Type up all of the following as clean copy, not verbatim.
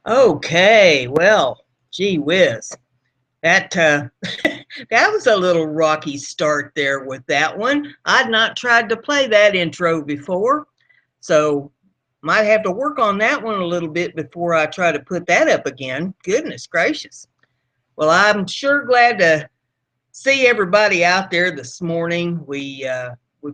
Okay, well, gee whiz. That that was a little rocky start there with that one. I'd not tried to play that intro before, so might have to work on that one a little bit before I try to put that up again. Goodness gracious. Well, I'm sure glad to see everybody out there this morning. We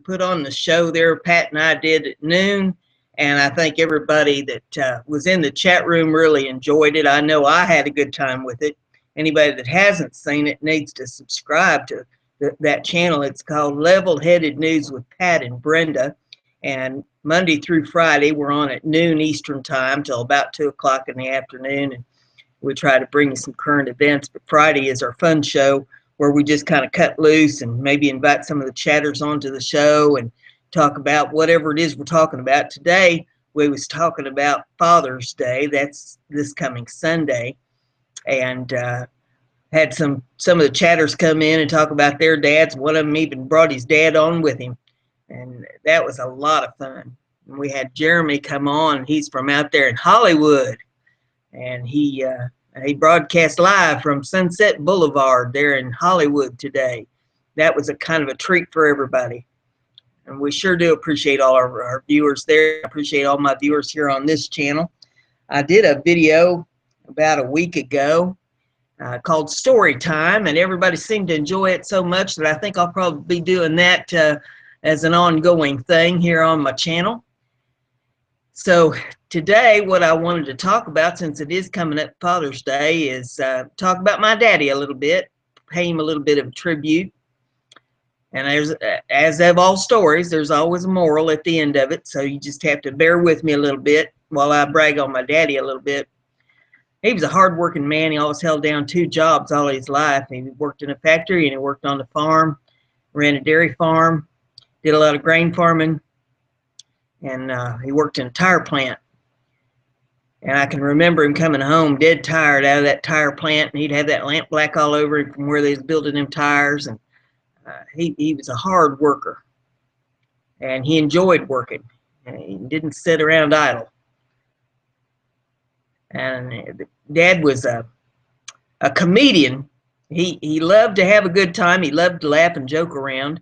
put on the show there, Pat and I did at noon, and I think everybody that was in the chat room really enjoyed it. I know I had a good time with it. Anybody that hasn't seen it needs to subscribe to that channel. It's called Level Headed News with Pat and Brenda, and Monday through Friday we're on at noon Eastern time till about 2 o'clock in the afternoon, and we try to bring you some current events. But Friday is our fun show where we just kind of cut loose and maybe invite some of the chatters onto the show and talk about whatever it is we're talking about. Today, we was talking about Father's Day. That's this coming Sunday. And had some of the chatters come in and talk about their dads. One of them even brought his dad on with him. And that was a lot of fun. And we had Jeremy come on. He's from out there in Hollywood. And he broadcast live from Sunset Boulevard there in Hollywood today. That was a kind of a treat for everybody. And we sure do appreciate all our viewers there. I appreciate all my viewers here on this channel. I did a video about a week ago called Story Time, and everybody seemed to enjoy it so much that I think I'll probably be doing that as an ongoing thing here on my channel. So today, what I wanted to talk about, since it is coming up Father's Day, is talk about my daddy a little bit, pay him a little bit of tribute. And there's, as of all stories, there's always a moral at the end of it. So you just have to bear with me a little bit while I brag on my daddy a little bit. He was a hard-working man. He always held down 2 jobs all his life. He worked in a factory and he worked on the farm, ran a dairy farm, did a lot of grain farming, and he worked in a tire plant. And I can remember him coming home dead tired out of that tire plant, and he'd have that lamp black all over him from where they was building them tires. And he was a hard worker, and he enjoyed working. And he didn't sit around idle. And Dad was a comedian. He loved to have a good time. He loved to laugh and joke around.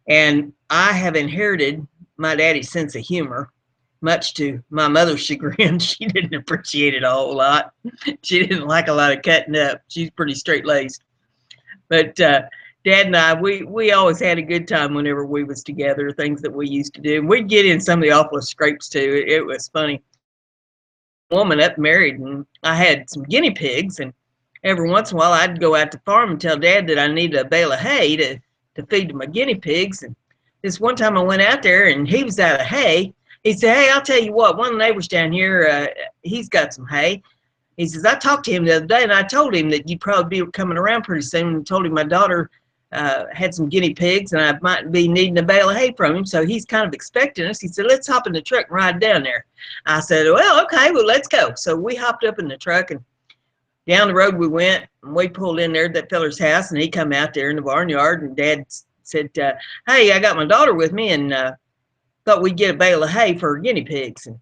And I have inherited my daddy's sense of humor, much to my mother's chagrin. She didn't appreciate it a whole lot. She didn't like a lot of cutting up. She's pretty straight-laced. But Dad and I, we always had a good time whenever we was together, things that we used to do. And we'd get in some of the awfulest scrapes, too. It was funny. Woman up married, and I had some guinea pigs, and every once in a while I'd go out to the farm and tell Dad that I needed a bale of hay to feed to my guinea pigs. And this one time I went out there and he was out of hay. He said, "Hey, I'll tell you what, one of the neighbors down here, he's got some hay." He says, "I talked to him the other day and I told him that you'd probably be coming around pretty soon, and told him my daughter had some guinea pigs and I might be needing a bale of hay from him. So he's kind of expecting us." He said, "Let's hop in the truck and ride down there." I said, "Well, okay, well, let's go." So we hopped up in the truck and down the road we went, and we pulled in there at that feller's house, and he come out there in the barnyard, and Dad said, "Hey, I got my daughter with me, and thought we'd get a bale of hay for guinea pigs." And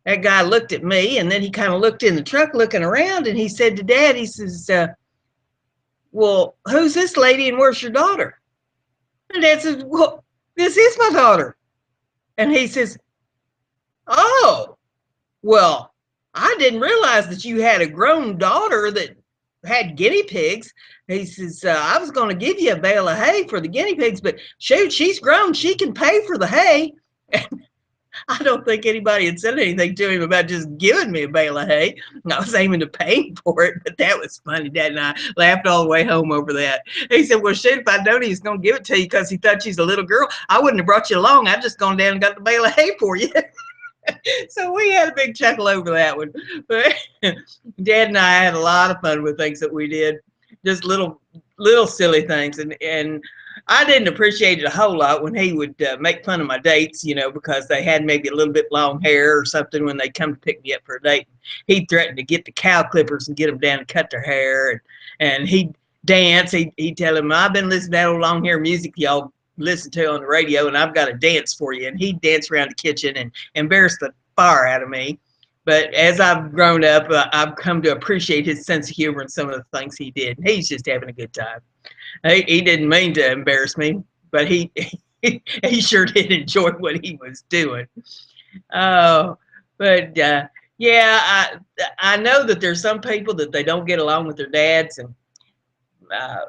that guy looked at me, and then he kind of looked in the truck looking around, and he said to Dad, he says, "Well, who's this lady and where's your daughter?" And Dad says, "Well, this is my daughter." And he says, "Oh, well, I didn't realize that you had a grown daughter that had guinea pigs." He says, "I was going to give you a bale of hay for the guinea pigs, but shoot, she's grown. She can pay for the hay." I don't think anybody had said anything to him about just giving me a bale of hay. I was aiming to pay for it, but that was funny. Dad and I laughed all the way home over that. He said, "Well, shoot, if I'd known he was going to give it to you because he thought she's a little girl, I wouldn't have brought you along. I'd just gone down and got the bale of hay for you." So we had a big chuckle over that one. But Dad and I had a lot of fun with things that we did, just little silly things. And I didn't appreciate it a whole lot when he would make fun of my dates, you know, because they had maybe a little bit long hair or something when they come to pick me up for a date. He'd threaten to get the cow clippers and get them down and cut their hair. And he'd dance. He'd tell them, "I've been listening to that old long hair music y'all listen to on the radio, and I've got a dance for you." And he'd dance around the kitchen and embarrass the fire out of me. But as I've grown up, I've come to appreciate his sense of humor and some of the things he did. He's just having a good time. He didn't mean to embarrass me, but he he sure did enjoy what he was doing. Oh, but yeah, I know that there's some people that they don't get along with their dads, and uh,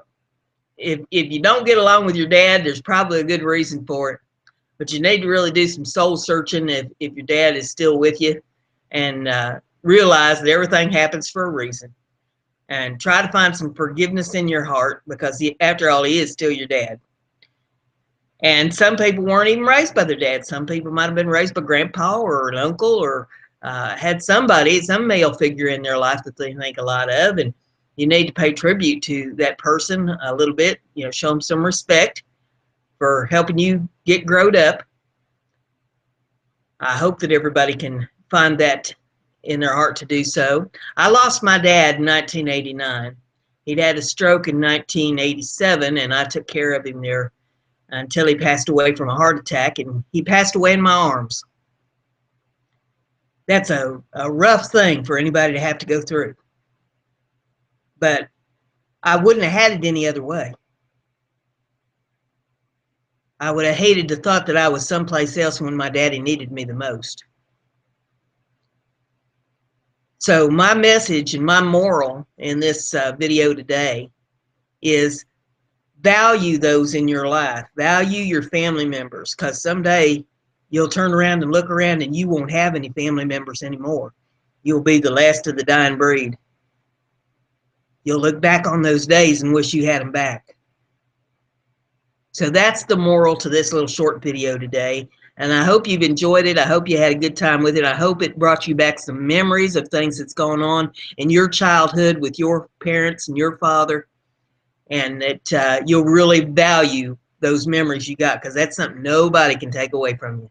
if you don't get along with your dad, there's probably a good reason for it. But you need to really do some soul searching if your dad is still with you, and realize that everything happens for a reason. And try to find some forgiveness in your heart, because after all, he is still your dad. And some people weren't even raised by their dad. Some people might have been raised by grandpa or an uncle, or had some male figure in their life that they think a lot of. And you need to pay tribute to that person a little bit, show them some respect for helping you get growed up. I hope that everybody can find that in their heart to do so. I lost my dad in 1989. He'd had a stroke in 1987, and I took care of him there until he passed away from a heart attack, and he passed away in my arms. That's a rough thing for anybody to have to go through. But I wouldn't have had it any other way. I would have hated the thought that I was someplace else when my daddy needed me the most. So my message and my moral in this video today is value those in your life. Value your family members, because someday you'll turn around and look around and you won't have any family members anymore. You'll be the last of the dying breed. You'll look back on those days and wish you had them back. So that's the moral to this little short video today. And I hope you've enjoyed it. I hope you had a good time with it. I hope it brought you back some memories of things that's going on in your childhood with your parents and your father, and that you'll really value those memories you got, because that's something nobody can take away from you.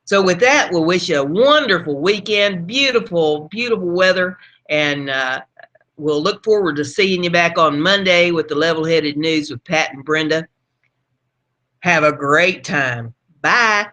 So with that, we'll wish you a wonderful weekend, beautiful, beautiful weather, and we'll look forward to seeing you back on Monday with the Level-Headed News with Pat and Brenda. Have a great time. Bye.